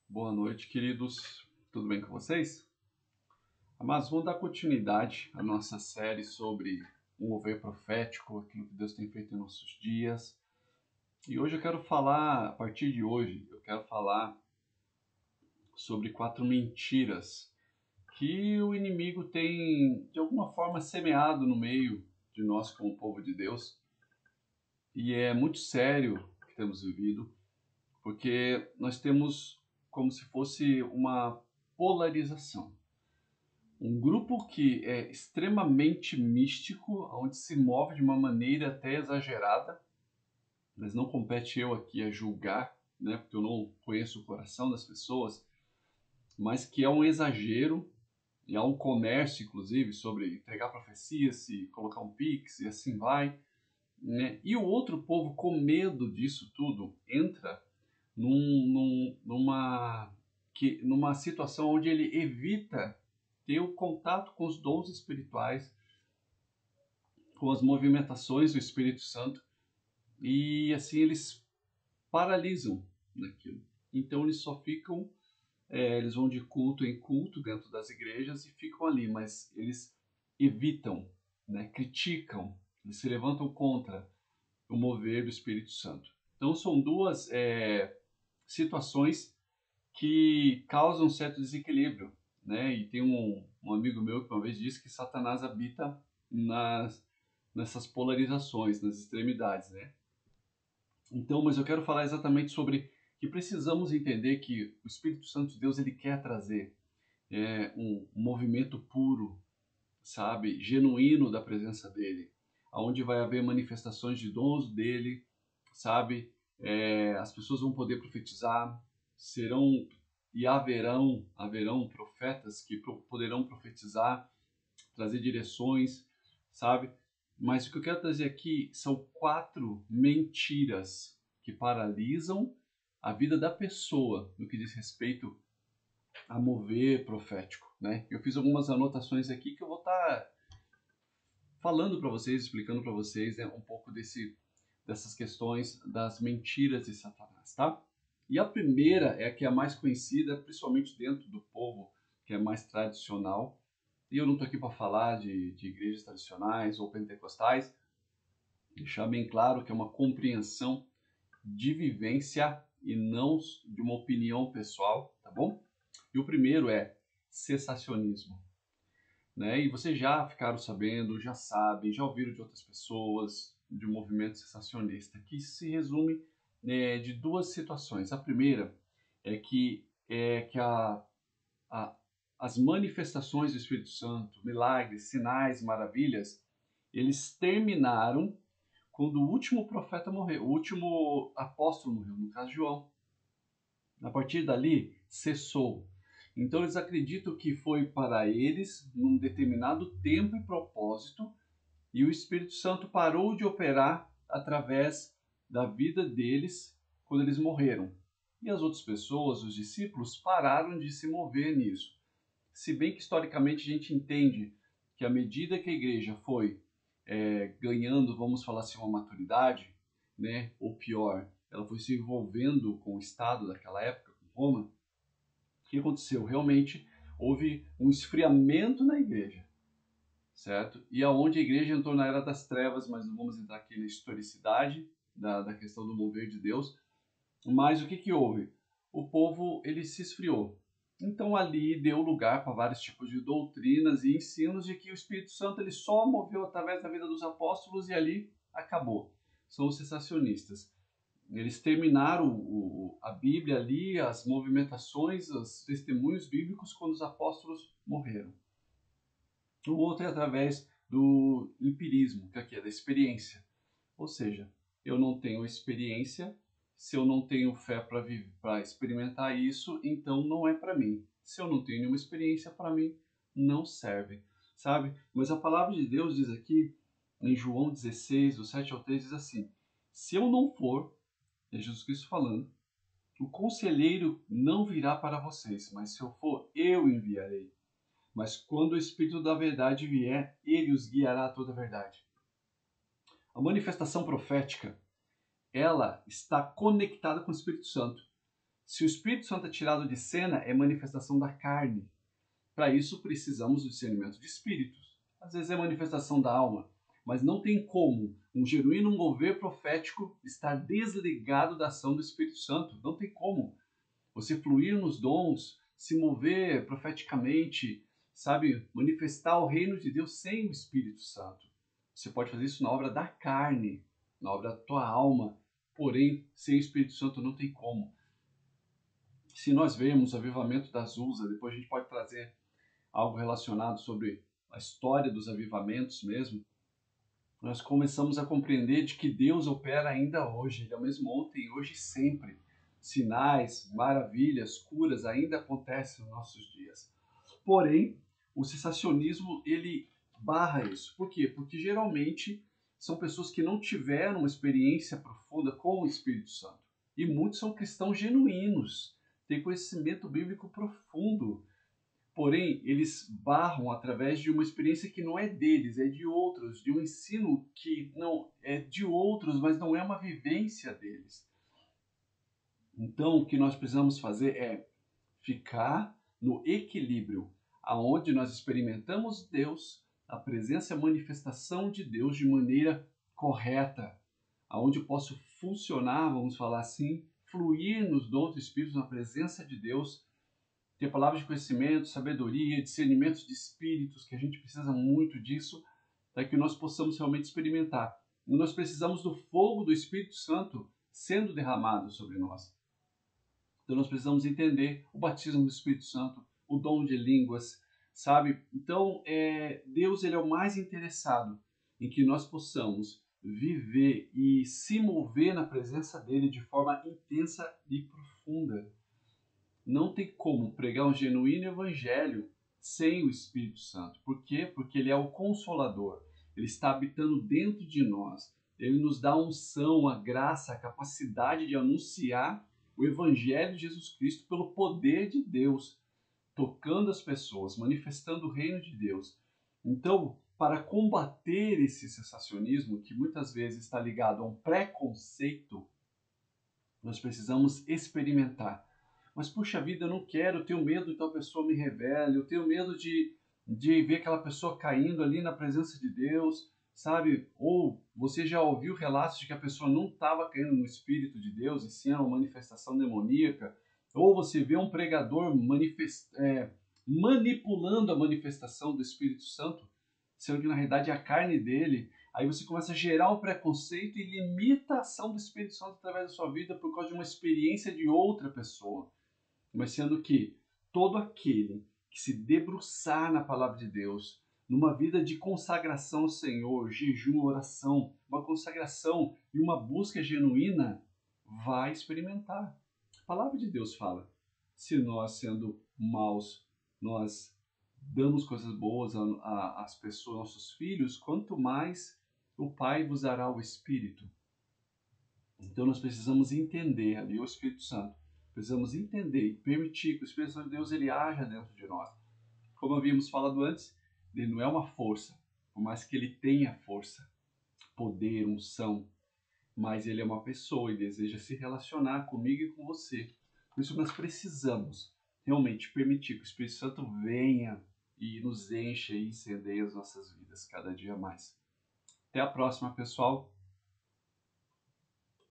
Boa noite, queridos. Tudo bem com vocês? Mas vamos dar continuidade à nossa série sobre o mover profético, aquilo que Deus tem feito em nossos dias. E hoje eu quero falar, a partir de hoje, eu quero falar sobre 4 mentiras que o inimigo tem, de alguma forma, semeado no meio de nós como povo de Deus. E é muito sério o que temos vivido, porque nós temos como se fosse uma polarização. Um grupo que é extremamente místico, onde se move de uma maneira até exagerada, mas não compete eu aqui a julgar, né, porque eu não conheço o coração das pessoas, mas que é um exagero, e há um comércio, inclusive, sobre entregar profecias, e colocar um pix, e assim vai. Né? E o outro povo, com medo disso tudo, entra numa situação onde ele evita ter o contato com os dons espirituais, com as movimentações do Espírito Santo, e assim eles paralisam naquilo. Então eles só ficam, eles vão de culto em culto dentro das igrejas e ficam ali, mas eles evitam, né, criticam, eles se levantam contra o mover do Espírito Santo. Então são duas situações que causam um certo desequilíbrio, né? E tem um amigo meu que uma vez disse que Satanás habita nessas polarizações, nas extremidades, né? Então, mas eu quero falar exatamente sobre que precisamos entender que o Espírito Santo de Deus ele quer trazer um movimento puro, sabe, genuíno da presença dele, aonde vai haver manifestações de dons dele, sabe? As pessoas vão poder profetizar, serão e haverão profetas que poderão profetizar, trazer direções, sabe? Mas o que eu quero trazer aqui são 4 mentiras que paralisam a vida da pessoa no que diz respeito a mover profético, né? Eu fiz algumas anotações aqui que eu vou estar falando para vocês, explicando para vocês, né, um pouco dessas questões das mentiras de Satanás, tá? E a primeira é a que é a mais conhecida, principalmente dentro do povo que é mais tradicional. E eu não estou aqui para falar de igrejas tradicionais ou pentecostais, deixar bem claro que é uma compreensão de vivência e não de uma opinião pessoal, tá bom? E o primeiro é cessacionismo. Né? E vocês já ficaram sabendo, já sabem, já ouviram de outras pessoas de um movimento cessacionista, que se resume de duas situações. A primeira é que as manifestações do Espírito Santo, milagres, sinais, maravilhas, eles terminaram quando o último profeta morreu, o último apóstolo morreu, no caso João. A partir dali, cessou. Então eles acreditam que foi para eles, num determinado tempo e propósito, e o Espírito Santo parou de operar através da vida deles quando eles morreram. E as outras pessoas, os discípulos, pararam de se mover nisso. Se bem que historicamente a gente entende que à medida que a igreja foi ganhando, vamos falar assim, uma maturidade, né, ou pior, ela foi se envolvendo com o Estado daquela época, com Roma, o que aconteceu? Realmente houve um esfriamento na igreja, certo? E aonde a igreja entrou na era das trevas, mas não vamos entrar aqui na historicidade da questão do mover de Deus. Mas o que que houve? O povo ele se esfriou. Então ali deu lugar para vários tipos de doutrinas e ensinos de que o Espírito Santo ele só moveu através da vida dos apóstolos e ali acabou. São os cessacionistas. Eles terminaram a Bíblia ali, as movimentações, os testemunhos bíblicos quando os apóstolos morreram. O outro é através do empirismo, que aqui é da experiência. Ou seja, eu não tenho experiência, se eu não tenho fé para experimentar isso, então não é para mim. Se eu não tenho nenhuma experiência, para mim não serve, sabe? Mas a palavra de Deus diz aqui, em João 16, do 7 ao 3, diz assim: se eu não for, é Jesus Cristo falando, o conselheiro não virá para vocês, mas se eu for, eu enviarei. Mas quando o Espírito da verdade vier, ele os guiará a toda a verdade. A manifestação profética, ela está conectada com o Espírito Santo. Se o Espírito Santo é tirado de cena, é manifestação da carne. Para isso, precisamos do discernimento de espíritos. Às vezes é manifestação da alma, mas não tem como um genuíno mover profético estar desligado da ação do Espírito Santo. Não tem como. Você fluir nos dons, se mover profeticamente, sabe, manifestar o reino de Deus sem o Espírito Santo. Você pode fazer isso na obra da carne, na obra da tua alma, porém, sem o Espírito Santo não tem como. Se nós vemos o avivamento da Azusa, depois a gente pode trazer algo relacionado sobre a história dos avivamentos mesmo, nós começamos a compreender de que Deus opera ainda hoje, Ele é o mesmo ontem, hoje e sempre. Sinais, maravilhas, curas ainda acontecem nos nossos dias. Porém, o cessacionismo, ele barra isso. Por quê? Porque geralmente são pessoas que não tiveram uma experiência profunda com o Espírito Santo. E muitos são cristãos genuínos, têm conhecimento bíblico profundo. Porém, eles barram através de uma experiência que não é deles, é de outros, de um ensino que não é de outros, mas não é uma vivência deles. Então, o que nós precisamos fazer é ficar no equilíbrio, aonde nós experimentamos Deus, a presença e a manifestação de Deus de maneira correta, aonde eu posso funcionar, vamos falar assim, fluir nos dons do Espírito, na presença de Deus, ter palavras de conhecimento, sabedoria, discernimento de espíritos, que a gente precisa muito disso, para que nós possamos realmente experimentar. E nós precisamos do fogo do Espírito Santo sendo derramado sobre nós. Então nós precisamos entender o batismo do Espírito Santo, o dom de línguas, sabe? Então Deus ele é o mais interessado em que nós possamos viver e se mover na presença dele de forma intensa e profunda. Não tem como pregar um genuíno evangelho sem o Espírito Santo. Por quê? Porque ele é o consolador. Ele está habitando dentro de nós. Ele nos dá a unção, a graça, a capacidade de anunciar o evangelho de Jesus Cristo pelo poder de Deus, tocando as pessoas, manifestando o reino de Deus. Então, para combater esse sensacionismo, que muitas vezes está ligado a um preconceito, nós precisamos experimentar. Mas, puxa vida, eu não quero, eu tenho medo de tal pessoa me revele, eu tenho medo de ver aquela pessoa caindo ali na presença de Deus, sabe? Ou você já ouviu relatos de que a pessoa não estava caindo no Espírito de Deus, e sim era uma manifestação demoníaca. Ou você vê um pregador manipulando a manifestação do Espírito Santo, sendo que na realidade é a carne dele. Aí você começa a gerar um preconceito e limita a ação do Espírito Santo através da sua vida por causa de uma experiência de outra pessoa. Mas sendo que todo aquele que se debruçar na palavra de Deus, numa vida de consagração ao Senhor, jejum, oração, uma consagração e uma busca genuína, vai experimentar. A palavra de Deus fala, se nós, sendo maus, nós damos coisas boas às pessoas, nossos filhos, quanto mais o Pai vos dará o Espírito. Então nós precisamos entender ali o Espírito Santo. Precisamos entender e permitir que o Espírito Santo de Deus ele haja dentro de nós. Como havíamos falado antes, ele não é uma força, por mais que ele tenha força, poder, unção, mas ele é uma pessoa e deseja se relacionar comigo e com você. Por isso nós precisamos realmente permitir que o Espírito Santo venha e nos encha e incendeie as nossas vidas cada dia mais. Até a próxima, pessoal!